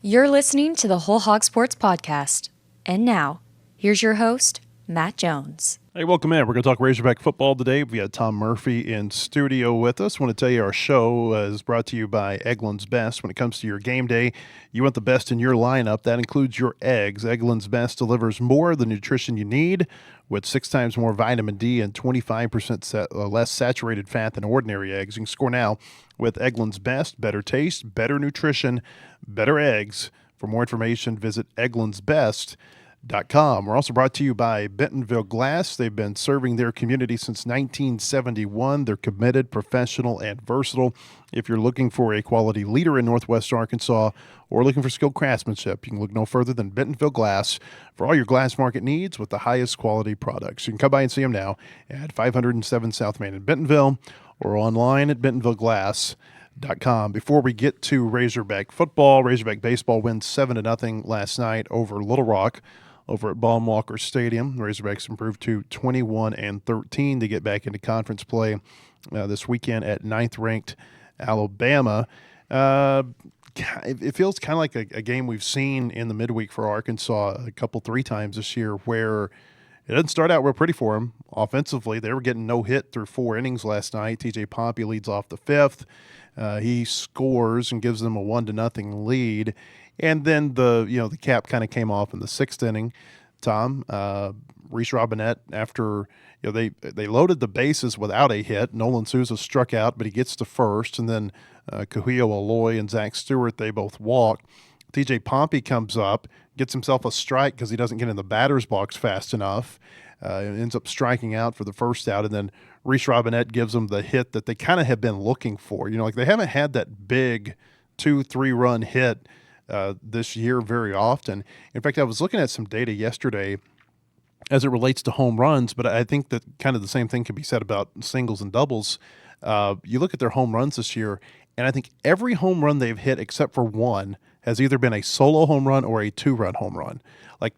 You're listening to the Whole Hog Sports Podcast. And now, here's your host, Matt Jones. Hey, welcome in. We're going to talk Razorback football today. We got Tom Murphy in studio with us. I want to tell you our show is brought to you by Eggland's Best. When it comes to your game day, you want the best in your lineup. That includes your eggs. Eggland's Best delivers more of the nutrition you need with 6 times more vitamin D and 25% less saturated fat than ordinary eggs. You can score now with Eggland's Best. Better taste, better nutrition, better eggs. For more information, visit egglandsbest.com. We're also brought to you by Bentonville Glass. They've been serving their community since 1971. They're committed, professional, and versatile. If you're looking for a quality leader in Northwest Arkansas or looking for skilled craftsmanship, you can look no further than Bentonville Glass for all your glass market needs with the highest quality products. You can come by and see them now at 507 South Main in Bentonville or online at bentonvilleglass.com. Before we get to Razorback football, Razorback baseball wins 7-0 last night over Little Rock over at Baum-Walker Stadium. The Razorbacks improved to 21-13 to get back into conference play this weekend at 9th-ranked Alabama. It feels kind of like a game we've seen in the midweek for Arkansas three times this year where it doesn't start out real pretty for them. Offensively, they were getting no hit through 4 innings last night. TJ Pompey leads off the 5th. He scores and gives them a 1-0 lead. And then the cap kind of came off in the 6th inning. Tom, Reese Robinette, after they loaded the bases without a hit. Nolan Souza struck out, but he gets to first. And then Kahio Aloy and Zach Stewart, they both walk. TJ Pompey comes up, gets himself a strike because he doesn't get in the batter's box fast enough. Ends up striking out for the first out, and then Reese Robinette gives them the hit that they kind of have been looking for. They haven't had that big 2-3 run hit this year very often. In fact, I was looking at some data yesterday as it relates to home runs, but I think that kind of the same thing can be said about singles and doubles. You look at their home runs this year, and I think every home run they've hit except for one has either been a solo home run or a 2-run home run.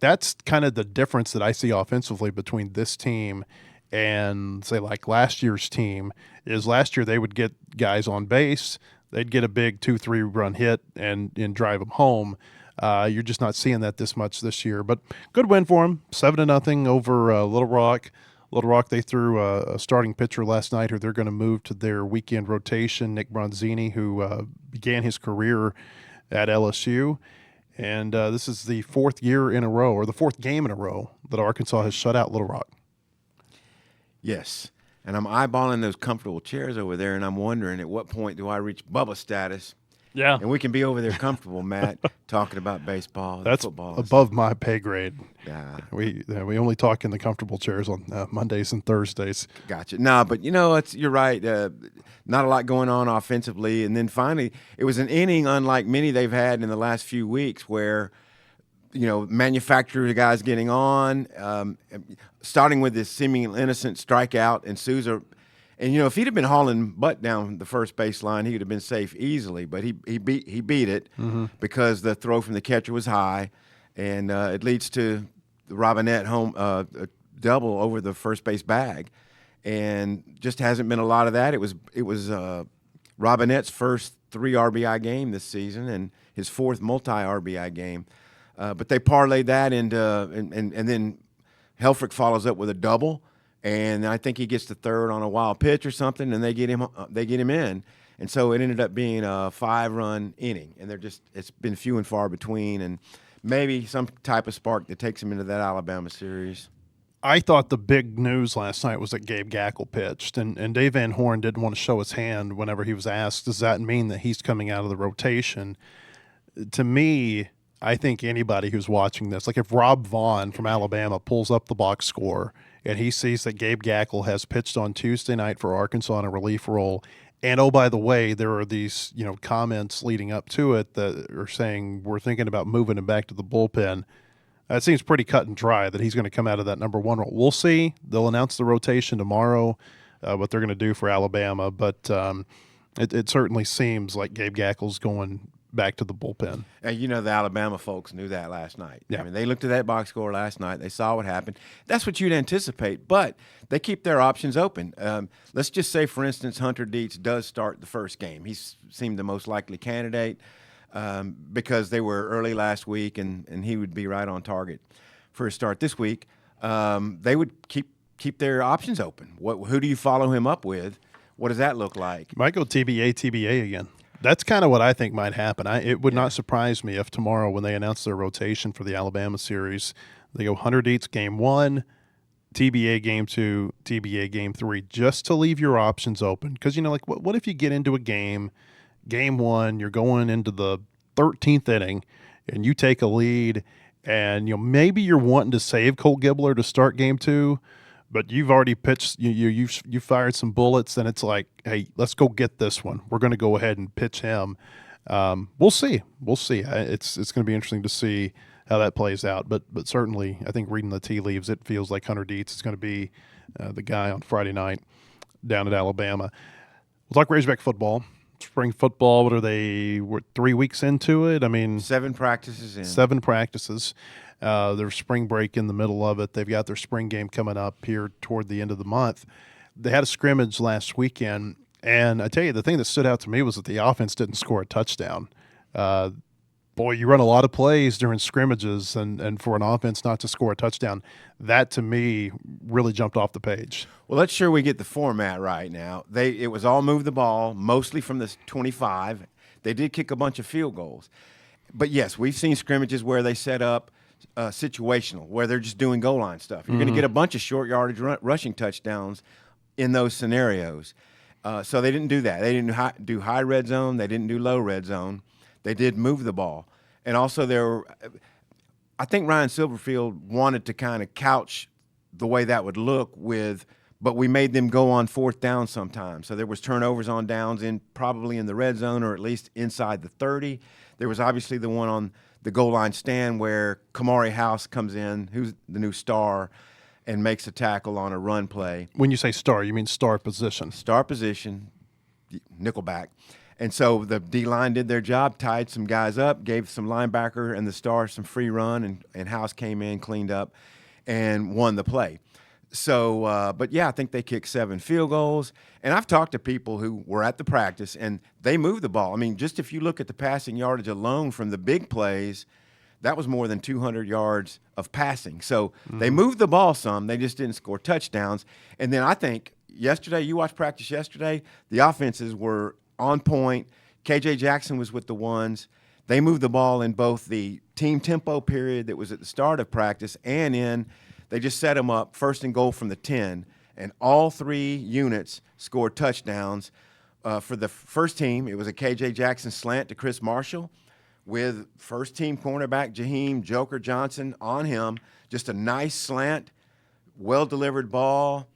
That's kind of the difference that I see offensively between this team and, say, like last year's team, is last year they would get guys on base, they'd get a big 2-3 run hit and drive them home. You're just not seeing that this much this year. But good win for them, 7-0 over Little Rock. Little Rock, they threw a starting pitcher last night who they're going to move to their weekend rotation, Nick Bronzini, who began his career at LSU. And this is the 4th year in a row, or the 4th game in a row, that Arkansas has shut out Little Rock. Yes, and I'm eyeballing those comfortable chairs over there, and I'm wondering at what point do I reach Bubba status? Yeah. And we can be over there comfortable, Matt, talking about baseball and That's football. above my pay grade. Yeah. We only talk in the comfortable chairs on Mondays and Thursdays. Gotcha. No, but you're right. Not a lot going on offensively. And then finally, it was an inning unlike many they've had in the last few weeks where, manufacturer guys getting on, starting with this seemingly innocent strikeout and Souza. And, if he'd have been hauling butt down the first baseline, he would have been safe easily. But he beat it because the throw from the catcher was high, and it leads to the Robinette home double over the first base bag. And just hasn't been a lot of that. It was Robinette's first 3 RBI game this season and his 4th multi-RBI game. But they parlayed that into and then Helfrich follows up with a double, and I think he gets to third on a wild pitch or something, and they get him in. And so it ended up being a 5-run inning, and it's been few and far between, and maybe some type of spark that takes him into that Alabama series. I thought the big news last night was that Gabe Gackle pitched, and Dave Van Horn didn't want to show his hand whenever he was asked, does that mean that he's coming out of the rotation? To me, I think anybody who's watching this, like if Rob Vaughn from Alabama pulls up the box score and he sees that Gabe Gackle has pitched on Tuesday night for Arkansas in a relief role, and oh, by the way, there are these comments leading up to it that are saying we're thinking about moving him back to the bullpen. It seems pretty cut and dry that he's going to come out of that number 1 role. We'll see. They'll announce the rotation tomorrow, what they're going to do for Alabama, but it certainly seems like Gabe Gackle's going back to the bullpen. And the Alabama folks knew that last night. Yeah. I mean, they looked at that box score last night. They saw what happened. That's what you'd anticipate, but they keep their options open. Let's just say, for instance, Hunter Dietz does start the first game. He seemed the most likely candidate. because they were early last week, and he would be right on target for a start this week. They would keep their options open. Who do you follow him up with? What does that look like? Might go TBA again. That's kind of what I think might happen. It would not surprise me if tomorrow, when they announce their rotation for the Alabama series, they go 100 eats game 1, TBA game 2, TBA game 3, just to leave your options open. Because, like, what if you get into a game 1, you're going into the 13th inning, and you take a lead, and maybe you're wanting to save Cole Gibbler to start game 2, but you've already pitched, you fired some bullets, and it's like, hey, let's go get this one. We're going to go ahead and pitch him. We'll see. It's going to be interesting to see how that plays out. But certainly, I think reading the tea leaves, it feels like Hunter Dietz is going to be the guy on Friday night down at Alabama. We'll talk Razorback football. Spring football, what are they? We're 3 weeks into it. I mean, 7 practices in. 7 practices. There's spring break in the middle of it. They've got their spring game coming up here toward the end of the month. They had a scrimmage last weekend, and I tell you, the thing that stood out to me was that the offense didn't score a touchdown. Boy, you run a lot of plays during scrimmages, and for an offense not to score a touchdown, that to me really jumped off the page. Well, let's sure we get the format right now. It was all move the ball, mostly from the 25. They did kick a bunch of field goals. But, yes, we've seen scrimmages where they set up situational, where they're just doing goal line stuff. You're going to get a bunch of short yardage rushing touchdowns in those scenarios. So they didn't do that. They didn't do high red zone. They didn't do low red zone. They did move the ball. And also I think Ryan Silverfield wanted to kind of couch the way that would look but we made them go on 4th down sometimes. So there was turnovers on downs probably in the red zone or at least inside the 30. There was obviously the one on the goal line stand where Kamari House comes in, who's the new star, and makes a tackle on a run play. When you say star, you mean star position. Star position, nickelback. And so the D-line did their job, tied some guys up, gave some linebacker and the star some free run, and House came in, cleaned up, and won the play. So, but yeah, I think they kicked 7 field goals. And I've talked to people who were at the practice, and they moved the ball. I mean, just if you look at the passing yardage alone from the big plays, that was more than 200 yards of passing. So they moved the ball some. They just didn't score touchdowns. And then I think you watched practice yesterday, the offenses were on point. KJ Jackson was with the ones. They moved the ball in both the team tempo period that was at the start of practice and they just set them up 1st and goal from the 10, and all 3 units scored touchdowns. For the first team, it was a KJ Jackson slant to Chris Marshall with first-team cornerback Jaheim Joker Johnson on him. Just a nice slant, well-delivered ball.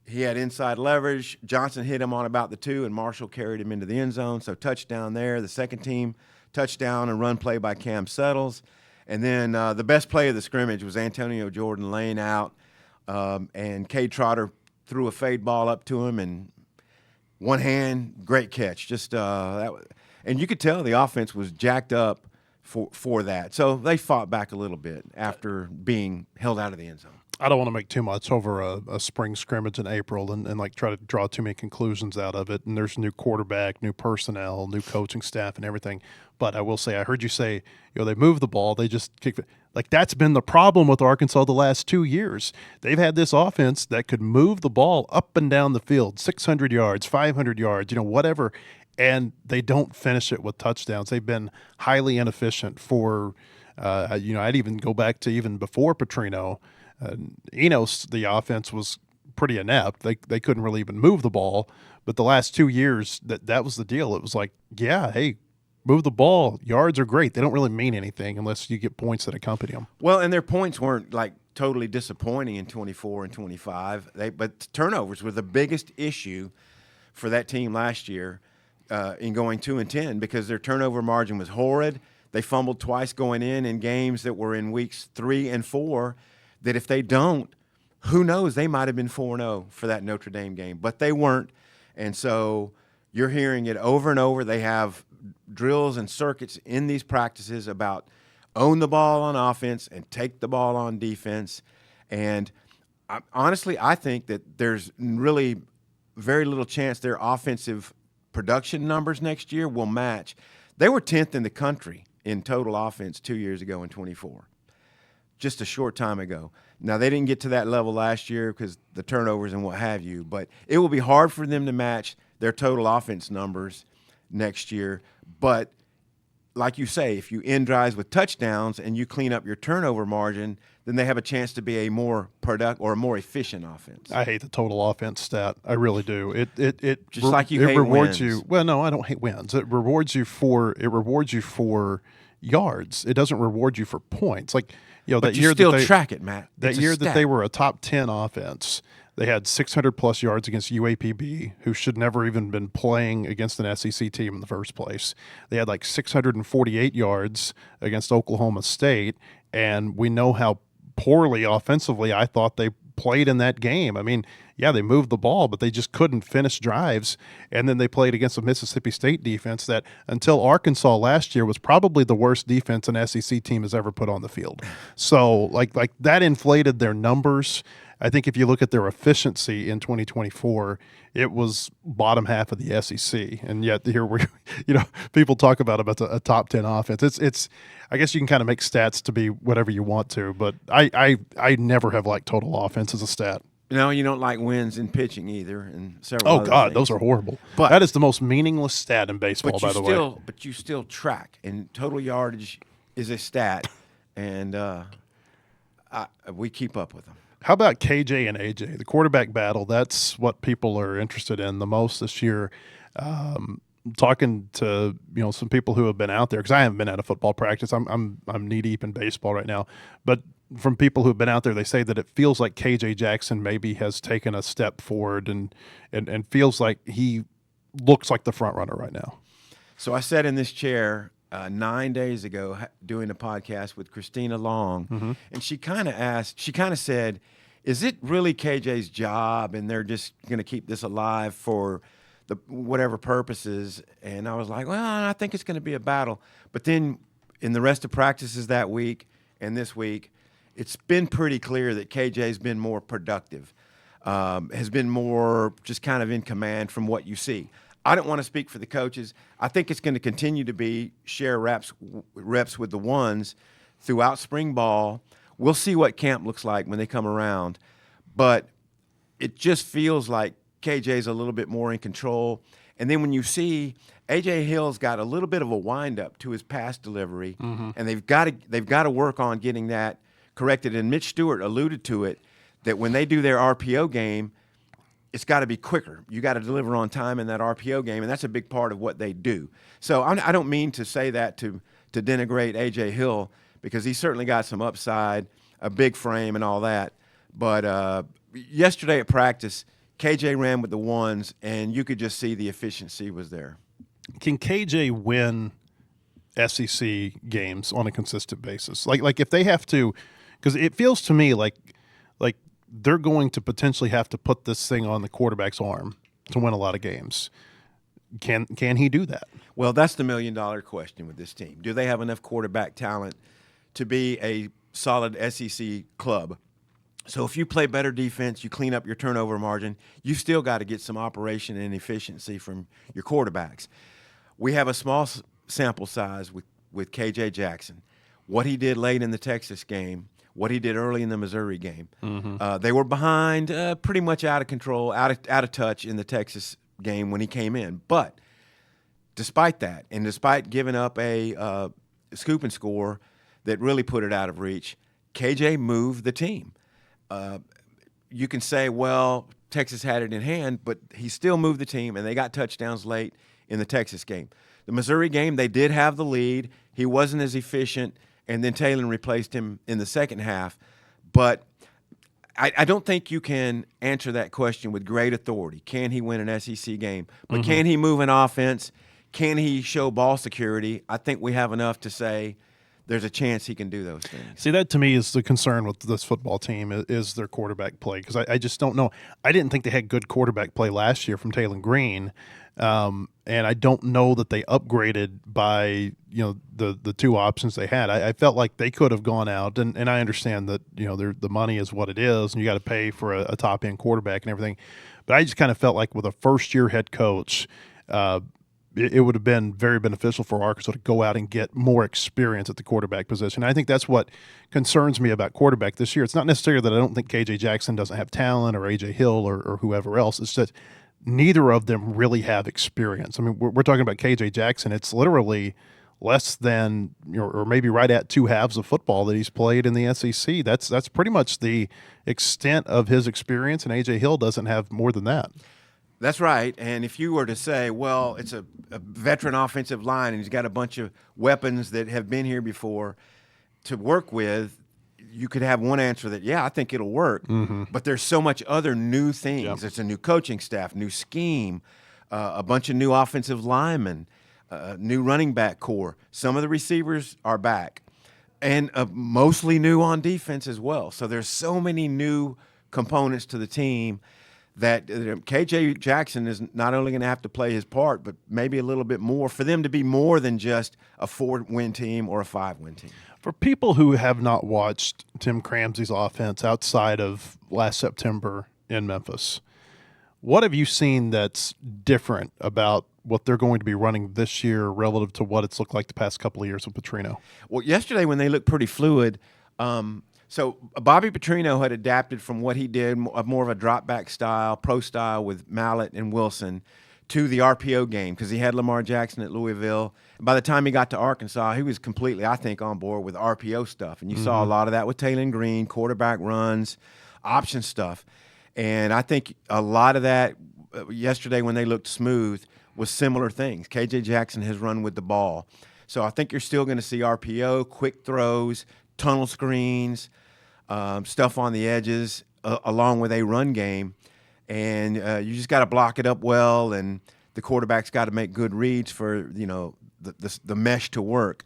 He had inside leverage. Johnson hit him on about the 2, and Marshall carried him into the end zone. So touchdown there. The second team, touchdown and run play by Cam Settles. And then the best play of the scrimmage was Antonio Jordan laying out, and Cade Trotter threw a fade ball up to him, and one hand, great catch. And you could tell the offense was jacked up for that. So they fought back a little bit after being held out of the end zone. I don't want to make too much over a spring scrimmage in April and like try to draw too many conclusions out of it. And there's new quarterback, new personnel, new coaching staff and everything. But I will say, I heard you say, they move the ball. They just kick it. Like that's been the problem with Arkansas the last 2 years. They've had this offense that could move the ball up and down the field, 600 yards, 500 yards, whatever. And they don't finish it with touchdowns. They've been highly inefficient for, I'd even go back to even before Petrino. Enos, the offense was pretty inept. They couldn't really even move the ball. But the last 2 years, that was the deal. It was like, yeah, hey, move the ball. Yards are great. They don't really mean anything unless you get points that accompany them. Well, and their points weren't like totally disappointing in 24 and 25. But turnovers were the biggest issue for that team last year in going 2-10 because their turnover margin was horrid. They fumbled twice going in games that were in weeks 3 and 4. That if they don't, who knows, they might have been 4-0 for that Notre Dame game. But they weren't. And so you're hearing it over and over. They have drills and circuits in these practices about own the ball on offense and take the ball on defense. And honestly, I think that there's really very little chance their offensive production numbers next year will match They were 10th in the country in total offense 2 years ago in 24, just a short time ago. Now, they didn't get to that level last year because the turnovers and what have you, but it will be hard for them to match their total offense numbers next year. But like you say, if you end drives with touchdowns and you clean up your turnover margin, then they have a chance to be a more productive or a more efficient offense. I hate the total offense stat. I really do. It Just like you hate rewards wins. you. Well, no, I don't hate wins. It rewards you for yards. It doesn't reward you for points. Like, But that you year still that they, track it, Matt. that It's a year that stat. they were a top 10 offense. They had 600 plus yards against UAPB, who should never even been playing against an SEC team in the first place. They had like 648 yards against Oklahoma State, and we know how poorly offensively I thought they played in that game. I mean, yeah, they moved the ball, but they just couldn't finish drives. And then they played against a Mississippi State defense that, until Arkansas last year, was probably the worst defense an SEC team has ever put on the field. So, like that inflated their numbers. I think if you look at their efficiency in 2024, it was bottom half of the SEC, and yet here we, people talk about them as a top 10 offense. It's I guess you can kind of make stats to be whatever you want to, but I never have liked total offense as a stat. No, you don't like wins in pitching either, and several. Oh other God, things. those are horrible. But- that is the most meaningless stat in baseball, But by you the still, way. but you still track, and total yardage is a stat, and we keep up with them. How about KJ and AJ, the quarterback battle? That's what people are interested in the most this year. Talking to some people who have been out there, because I haven't been at a football practice. I'm knee deep in baseball right now, but from people who have been out there, they say that it feels like KJ Jackson maybe has taken a step forward and feels like he looks like the front runner right now. So I sat in this chair 9 days ago doing a podcast with Christina Long, and she kind of said, is it really KJ's job and they're just going to keep this alive for the whatever purposes? And I was like, well, I think it's going to be a battle. But then in the rest of practices that week and this week, it's been pretty clear that KJ's been more productive, has been more just kind of in command from what you see. I don't want to speak for the coaches. I think it's going to continue to be share reps with the ones throughout spring ball. We'll see what camp looks like when they come around. But it just feels like KJ's a little bit more in control. And then when you see A.J. Hill's got a little bit of a windup to his pass delivery, and they've got to work on getting that corrected. And Mitch Stewart alluded to it, that when they do their RPO game, it's got to be quicker. You got to deliver on time in that RPO game, and that's a big part of what they do. So I don't mean to say that to denigrate A.J. Hill, because he's certainly got some upside, a big frame and all that. But yesterday at practice, KJ ran with the ones, and you could just see the efficiency was there. Can KJ win SEC games on a consistent basis? Like if they have to, because it feels to me like they're going to potentially have to put this thing on the quarterback's arm to win a lot of games. Can he do that? Well, that's the $1 million question with this team. Do they have enough quarterback talent to be a solid SEC club? So if you play better defense, you clean up your turnover margin, you still got to get some operation and efficiency from your quarterbacks. We have a small sample size with KJ Jackson. What he did late in the Texas game, what he did early in the Missouri game. They were behind, pretty much out of control, out of touch in the Texas game when he came in. But despite that, and despite giving up a scoop and score that really put it out of reach, KJ moved the team. You can say, well, Texas had it in hand, but he still moved the team, and they got touchdowns late in the Texas game. The Missouri game, they did have the lead. He wasn't as efficient, and then Taylor replaced him in the second half. But I don't think you can answer that question with great authority. Can he win an SEC game? But can he move an offense? Can he show ball security? I think we have enough to say there's a chance he can do those things. See, that to me is the concern with this football team is their quarterback play, because I just don't know. I didn't think they had good quarterback play last year from Taylor Green, and I don't know that they upgraded by the two options they had. I felt like they could have gone out, and I understand that the money is what it is, and you got to pay for a top end quarterback and everything. But I just kind of felt like with a first year head coach, it would have been very beneficial for Arkansas to go out and get more experience at the quarterback position. I think that's what concerns me about quarterback this year. It's not necessarily that I don't think KJ Jackson doesn't have talent or AJ Hill or whoever else. It's that neither of them really have experience. I mean, we're talking about KJ Jackson. It's literally less than, or maybe right at 2 halves of football that he's played in the SEC. That's pretty much the extent of his experience, and AJ Hill doesn't have more than that. That's right. And if you were to say, well, it's a veteran offensive line and he's got a bunch of weapons that have been here before to work with, you could have one answer that, yeah, I think it'll work. Mm-hmm. But there's so much other new things. Yep. It's a new coaching staff, new scheme, a bunch of new offensive linemen, new running back core. Some of the receivers are back, and mostly new on defense as well. So there's so many new components to the team that KJ Jackson is not only going to have to play his part, but maybe a little bit more for them to be more than just a 4-win team or a 5-win team. For people who have not watched Tim Cramsey's offense outside of last September in Memphis, what have you seen that's different about what they're going to be running this year relative to what it's looked like the past couple of years with Petrino? Well, yesterday when they looked pretty fluid, so Bobby Petrino had adapted from what he did, more of a drop-back style, pro style with Mallett and Wilson, to the RPO game because he had Lamar Jackson at Louisville. And by the time he got to Arkansas, he was completely, I think, on board with RPO stuff. And you saw a lot of that with Taylor Green, quarterback runs, option stuff. And I think a lot of that yesterday when they looked smooth was similar things. KJ Jackson has run with the ball. So I think you're still going to see RPO, quick throws, tunnel screens, stuff on the edges, along with a run game. And you just got to block it up well, and the quarterback's got to make good reads for, the mesh to work.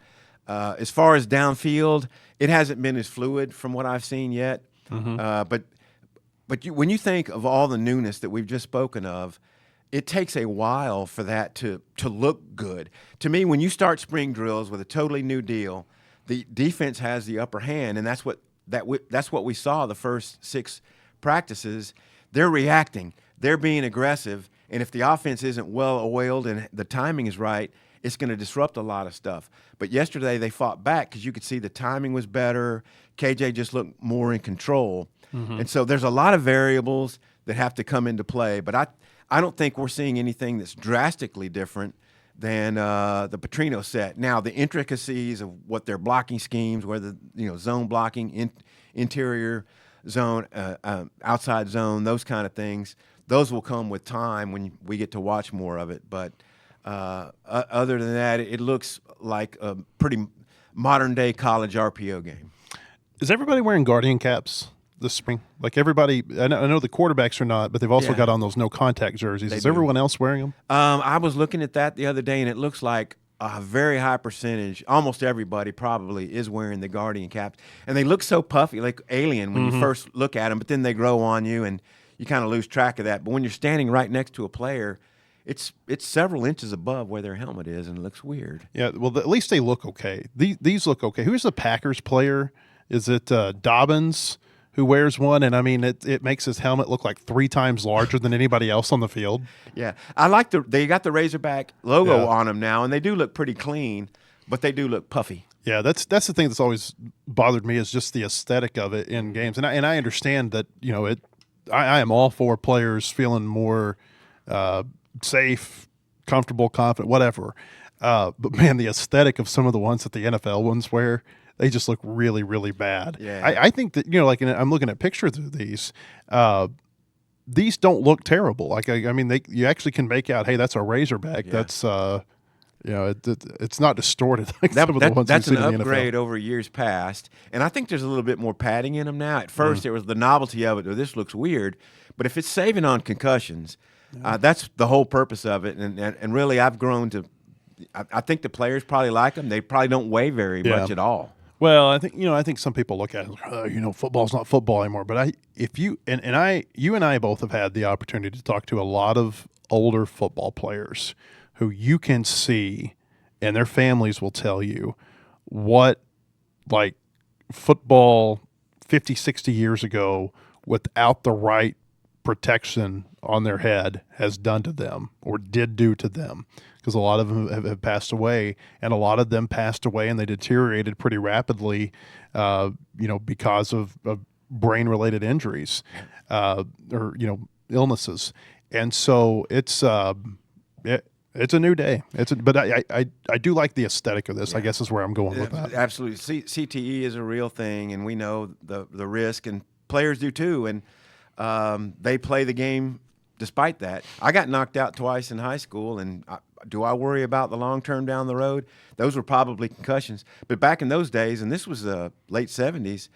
As far as downfield, it hasn't been as fluid from what I've seen yet. But when you think of all the newness that we've just spoken of, it takes a while for that to look good. To me, when you start spring drills with a totally new deal, the defense has the upper hand, and that's what we saw the first 6 practices. They're reacting. They're being aggressive, and if the offense isn't well oiled and the timing is right, it's going to disrupt a lot of stuff. But yesterday they fought back because you could see the timing was better. KJ just looked more in control. And so there's a lot of variables that have to come into play, but I don't think we're seeing anything that's drastically different than the Petrino set. Now, the intricacies of what their blocking schemes, whether zone blocking, interior zone, outside zone, those kind of things, those will come with time when we get to watch more of it. But other than that, it looks like a pretty modern-day college RPO game. Is everybody wearing Guardian caps this spring? Like everybody, I know the quarterbacks are not, but they've also got on those no-contact jerseys. Is everyone else wearing them? I was looking at that the other day, and it looks like a very high percentage, almost everybody probably, is wearing the Guardian caps. And they look so puffy, like alien when you first look at them, but then they grow on you, and you kind of lose track of that. But when you're standing right next to a player, it's several inches above where their helmet is, and it looks weird. Yeah, well, at least they look okay. These look okay. Who's the Packers player? Is it Dobbins who wears one? And, I mean, it makes his helmet look like 3 times larger than anybody else on the field. Yeah. I like they got the Razorback logo on them now, and they do look pretty clean, but they do look puffy. Yeah, that's the thing that's always bothered me is just the aesthetic of it in games. And I understand that, I am all for players feeling more safe, comfortable, confident, whatever. But, man, the aesthetic of some of the ones that the NFL ones wear, they just look really, really bad. Yeah. I think that, I'm looking at pictures of these don't look terrible. Like, I mean, you actually can make out, hey, that's a Razorback. Yeah. That's, it's not distorted like some of the ones that's we've seen an in the upgrade NFL. over years past. And I think there's a little bit more padding in them now. At first, there was the novelty of it. Oh, this looks weird. But if it's saving on concussions, that's the whole purpose of it. And really, I've grown to – I think the players probably like them. They probably don't weigh very much at all. Well, I think some people look at it like, football's not football anymore. But you and I both have had the opportunity to talk to a lot of older football players who you can see, and their families will tell you what, like, football 50, 60 years ago without the right protection on their head has done to them or did do to them, because a lot of them have passed away, and a lot of them passed away and they deteriorated pretty rapidly, because of brain-related injuries or illnesses. And so it's a new day. But I do like the aesthetic of this. I guess is where I'm going with that. Absolutely, CTE is a real thing, and we know the risk, and players do too. And they play the game despite that. I got knocked out twice in high school, and do I worry about the long term down the road? Those were probably concussions. But back in those days, and this was the late 70s,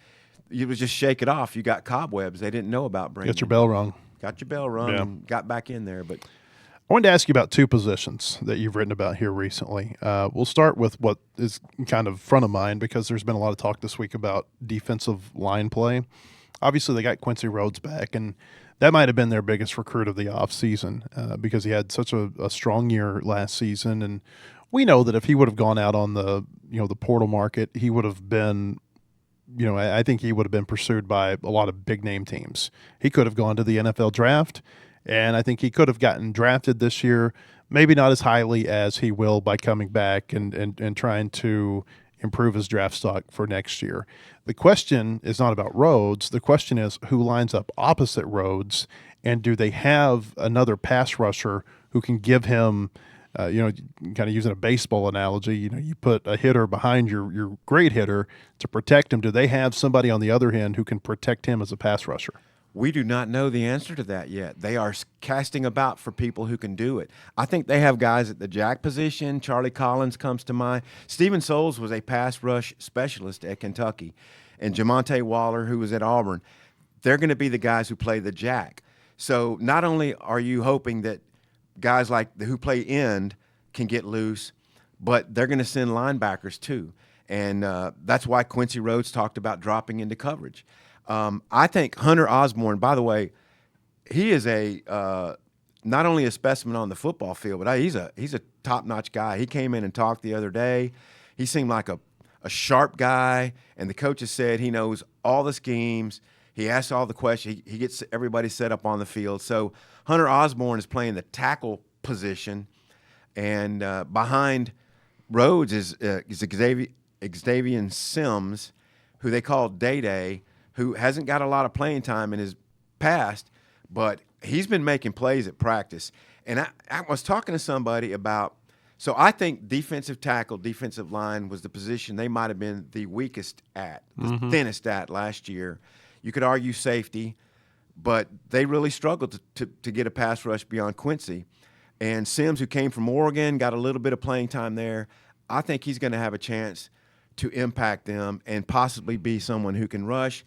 you would just shake it off. You got cobwebs. They didn't know about brain. Got your bell rung. Got your bell rung and got back in there. But I wanted to ask you about two positions that you've written about here recently. We'll start with what is kind of front of mind, because there's been a lot of talk this week about defensive line play. Obviously, they got Quincy Rhodes back, and that might have been their biggest recruit of the offseason because he had such a strong year last season. And we know that if he would have gone out on the portal market, he would have been, I think he would have been pursued by a lot of big-name teams. He could have gone to the NFL draft, and I think he could have gotten drafted this year, maybe not as highly as he will by coming back and trying to improve his draft stock for next year. The question is not about Rhodes. The question is who lines up opposite Rhodes, and do they have another pass rusher who can give him, kind of using a baseball analogy, you put a hitter behind your great hitter to protect him. Do they have somebody on the other end who can protect him as a pass rusher? We do not know the answer to that yet. They are casting about for people who can do it. I think they have guys at the jack position. Charlie Collins comes to mind. Steven Souls was a pass rush specialist at Kentucky. And Jamonte Waller, who was at Auburn, they're going to be the guys who play the jack. So not only are you hoping that guys who play end can get loose, but they're going to send linebackers too. And that's why Quincy Rhodes talked about dropping into coverage. I think Hunter Osborne, by the way, he is not only a specimen on the football field, but he's a top-notch guy. He came in and talked the other day. He seemed like a sharp guy, and the coaches said he knows all the schemes. He asks all the questions. He gets everybody set up on the field. So Hunter Osborne is playing the tackle position, and behind Rhodes is Xavier Sims, who they call Day-Day, who hasn't got a lot of playing time in his past, but he's been making plays at practice. And I was talking to somebody about, so I think defensive tackle, defensive line was the position they might have been the weakest at, the thinnest at last year. You could argue safety, but they really struggled to get a pass rush beyond Quincy. And Sims, who came from Oregon, got a little bit of playing time there. I think he's going to have a chance to impact them and possibly be someone who can rush.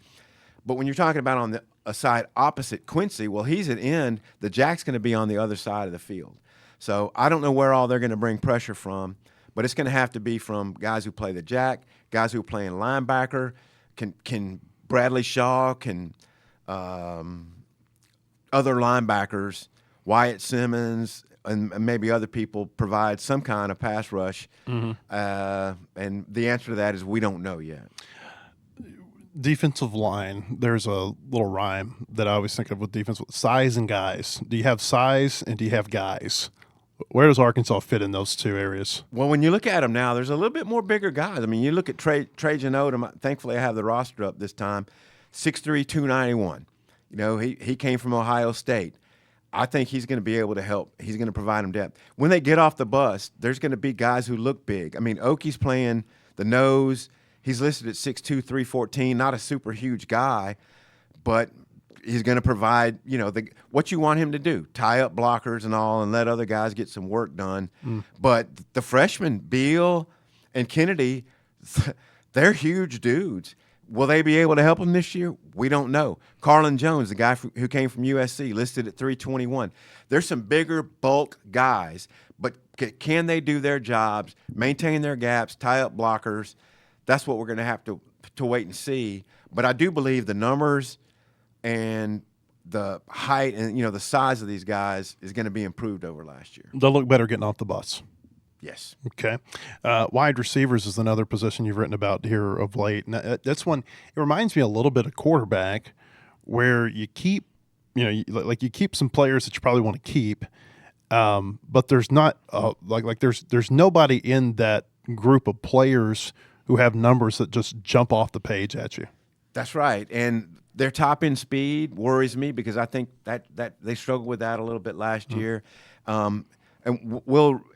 But when you're talking about on a side opposite Quincy, well, he's at end. The jack's going to be on the other side of the field. So I don't know where all they're going to bring pressure from, but it's going to have to be from guys who play the jack, guys who are playing linebacker. Can Bradley Shaw, can other linebackers, Wyatt Simmons, and maybe other people provide some kind of pass rush? And the answer to that is we don't know yet. Defensive line, there's a little rhyme that I always think of with defense: size and guys. Do you have size and do you have guys? Where does Arkansas fit in those two areas? Well, when you look at them now, there's a little bit more bigger guys. I mean, you look at Trajan Odom. Thankfully, I have the roster up this time. 6'3", 291. He came from Ohio State. I think he's going to be able to help. He's going to provide them depth. When they get off the bus, there's going to be guys who look big. I mean, Oki's playing the nose. He's listed at 6'2", 314, not a super huge guy, but he's going to provide, what you want him to do, tie up blockers and all and let other guys get some work done. But the freshmen, Beal and Kennedy, they're huge dudes. Will they be able to help him this year? We don't know. Carlin Jones, the guy who came from USC, listed at 321. There's some bigger bulk guys, but can they do their jobs, maintain their gaps, tie up blockers? That's what we're going to have to wait and see. But I do believe the numbers and the height and the size of these guys is going to be improved over last year. They'll look better getting off the bus. Yes. Okay. Wide receivers is another position you've written about here of late. And that's one, it reminds me a little bit of quarterback, where you keep like you keep some players that you probably want to keep, but there's not there's nobody in that group of players who have numbers that just jump off the page at you. That's right, and their top end speed worries me because I think that they struggled with that a little bit last year. And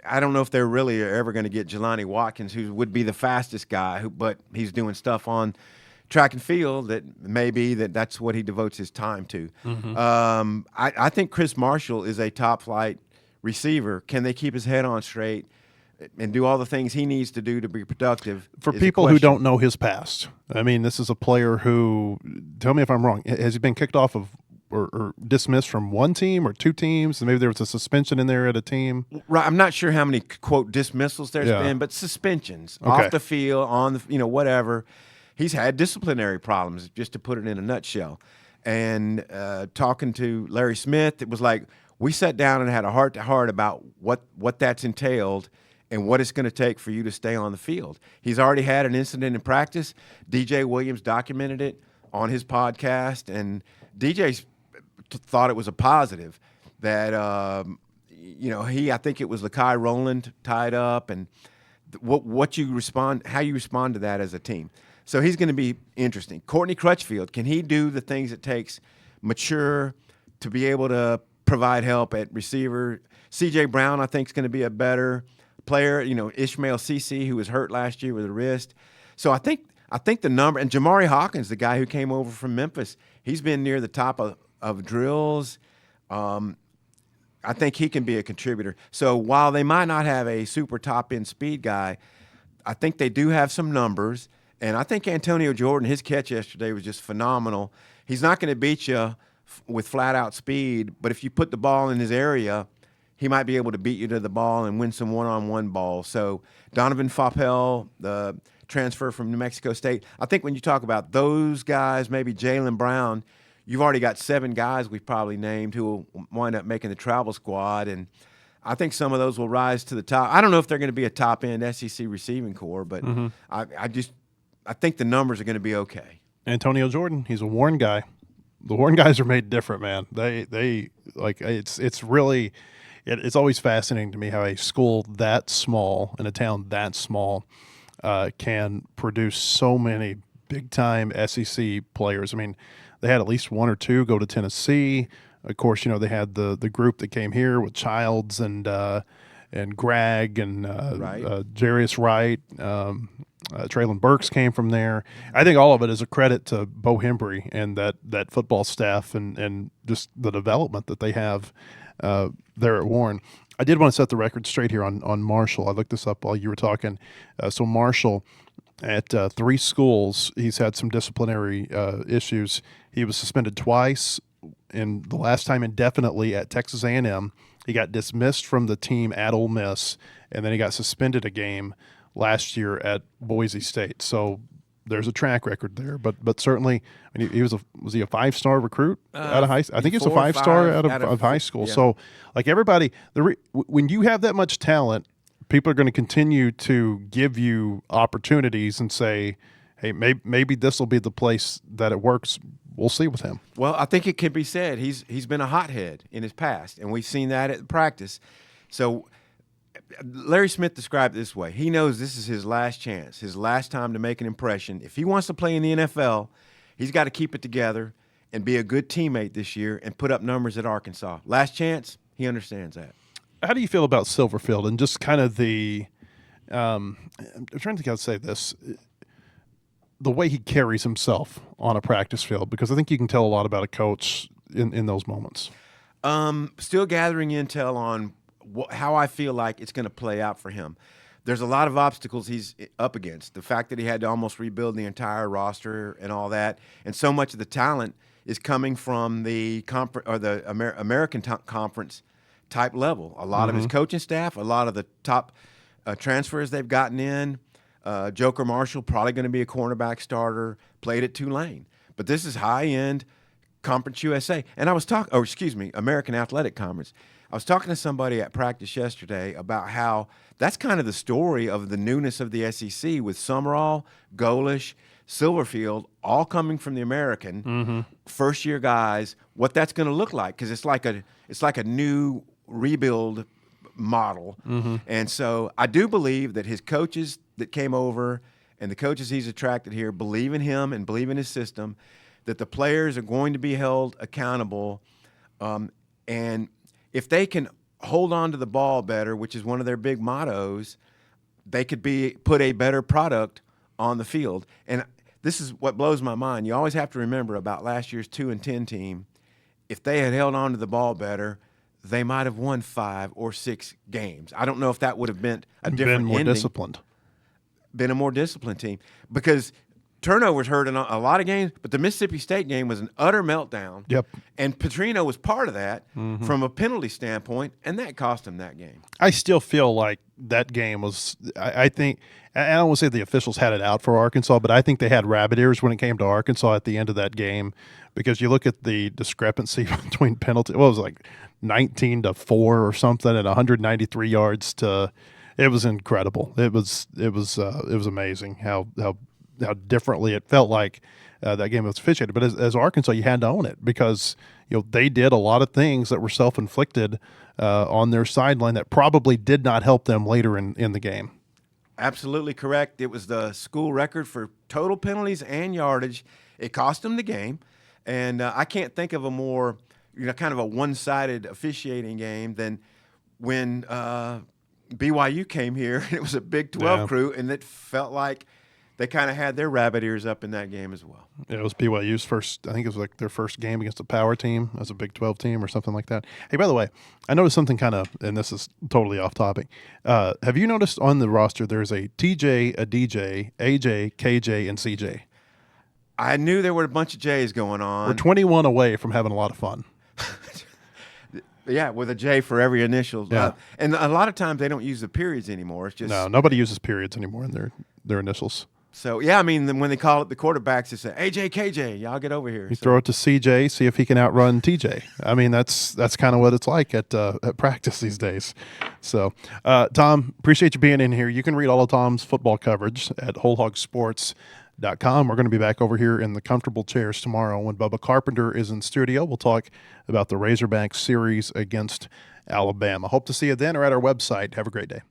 I don't know if they're really ever going to get Jelani Watkins, who would be the fastest guy, but he's doing stuff on track and field that maybe that's what he devotes his time to. I think Chris Marshall is a top flight receiver. Can they keep his head on straight and do all the things he needs to do to be productive? For people who don't know his past, I mean, this is a player who, tell me if I'm wrong, has he been kicked off of or dismissed from one team or two teams? Maybe there was a suspension in there at a team. Right. I'm not sure how many, quote, dismissals there's been, but suspensions off the field, on the, whatever. He's had disciplinary problems, just to put it in a nutshell. And talking to Larry Smith, it was like we sat down and had a heart-to-heart about what that's entailed and what it's going to take for you to stay on the field. He's already had an incident in practice. DJ Williams documented it on his podcast, and DJ thought it was a positive that, I think it was Lakai Rowland tied up, and how you respond to that as a team. So he's going to be interesting. Courtney Crutchfield, can he do the things it takes, mature, to be able to provide help at receiver? C.J. Brown, I think, is going to be a better player. Ishmael Cece, who was hurt last year with a wrist. So I think the number, and Jamari Hawkins, the guy who came over from Memphis, he's been near the top of drills. I think he can be a contributor. So while they might not have a super top-end speed guy, I think they do have some numbers. And I think Antonio Jordan, his catch yesterday was just phenomenal. He's not going to beat you with flat-out speed, but if you put the ball in his area, he might be able to beat you to the ball and win some one-on-one balls. So Donovan Faupel, the transfer from New Mexico State, I think when you talk about those guys, maybe Jaylen Brown, you've already got 7 guys we've probably named who will wind up making the travel squad, and I think some of those will rise to the top. I don't know if they're going to be a top-end SEC receiving corps, but I think the numbers are going to be okay. Antonio Jordan, he's a Warren guy. The Warren guys are made different, man. They like it's really it's always fascinating to me how a school that small in a town that small can produce so many big-time SEC players. I mean, they had at least 1 or 2 go to Tennessee. Of course, they had the group that came here with Childs and Greg and Jarius Wright. Traylon Burks came from there. I think all of it is a credit to Bo Hembry and that football staff and just the development that they have there at Warren. I did want to set the record straight here on Marshall. I looked this up while you were talking. So Marshall, at 3 schools, he's had some disciplinary issues. He was suspended twice, and the last time indefinitely at Texas A&M. He got dismissed from the team at Ole Miss, and then he got suspended a game last year at Boise State. So there's a track record there, but certainly, I mean, he was he a 5-star recruit out of high school? I think he's a 5-star out of high school. Yeah. So like everybody, when you have that much talent, people are going to continue to give you opportunities and say, hey, maybe this will be the place that it works. We'll see with him. Well, I think it can be said he's been a hothead in his past, and we've seen that at practice. So Larry Smith described it this way. He knows this is his last chance, his last time to make an impression. If he wants to play in the NFL, he's got to keep it together and be a good teammate this year and put up numbers at Arkansas. Last chance, he understands that. How do you feel about Silverfield and just kind of I'm trying to think how to say this, the way he carries himself on a practice field? Because I think you can tell a lot about a coach in those moments. Still gathering intel on how I feel like it's going to play out for him. There's a lot of obstacles he's up against. The fact that he had to almost rebuild the entire roster and all that, and so much of the talent is coming from the American Conference type level. A lot of his coaching staff, a lot of the top transfers they've gotten in. Joker Marshall, probably going to be a cornerback starter, played at Tulane. But this is high-end Conference USA. And I was American Athletic Conference. I was talking to somebody at practice yesterday about how that's kind of the story of the newness of the SEC with Summerall, Golish, Silverfield, all coming from the American, first-year guys, what that's going to look like, because it's like a new rebuild model. And so I do believe that his coaches that came over and the coaches he's attracted here believe in him and believe in his system, that the players are going to be held accountable. And if they can hold on to the ball better, which is one of their big mottos, they could put a better product on the field. And this is what blows my mind. You always have to remember about last year's 2-10 team. If they had held on to the ball better, they might have won 5 or 6 games. I don't know if that would have been a different more ending. disciplined. Been a more disciplined team, because turnovers hurt in a lot of games, but the Mississippi State game was an utter meltdown. Yep. And Petrino was part of that from a penalty standpoint, and that cost him that game. I still feel like that game was – I think – I don't want to say the officials had it out for Arkansas, but I think they had rabbit ears when it came to Arkansas at the end of that game, because you look at the discrepancy between penalty – what was it, like 19-4 or something, and 193 yards to – it was incredible. It was amazing how differently it felt like that game was officiated. But as Arkansas, you had to own it, because they did a lot of things that were self-inflicted on their sideline that probably did not help them later in the game. Absolutely correct. It was the school record for total penalties and yardage. It cost them the game, and I can't think of a more kind of a one-sided officiating game than when BYU came here, and it was a Big 12 crew, and it felt like they kind of had their rabbit ears up in that game as well. It was BYU's first, I think it was like their first game against a power team as a Big 12 team or something like that. Hey, by the way, I noticed something kind of, and this is totally off topic. Have you noticed on the roster there's a TJ, a DJ, AJ, KJ, and CJ? I knew there were a bunch of J's going on. We're 21 away from having a lot of fun. Yeah, with a J for every initial. Yeah. And a lot of times they don't use the periods anymore. It's just nobody uses periods anymore in their initials. So, yeah, I mean, when they call it the quarterbacks, they say, AJ, KJ, y'all get over here. You throw it to CJ, see if he can outrun TJ. I mean, that's kind of what it's like at practice these days. So, Tom, appreciate you being in here. You can read all of Tom's football coverage at wholehogsports.com. We're going to be back over here in the comfortable chairs tomorrow when Bubba Carpenter is in studio. We'll talk about the Razorbacks series against Alabama. Hope to see you then or at our website. Have a great day.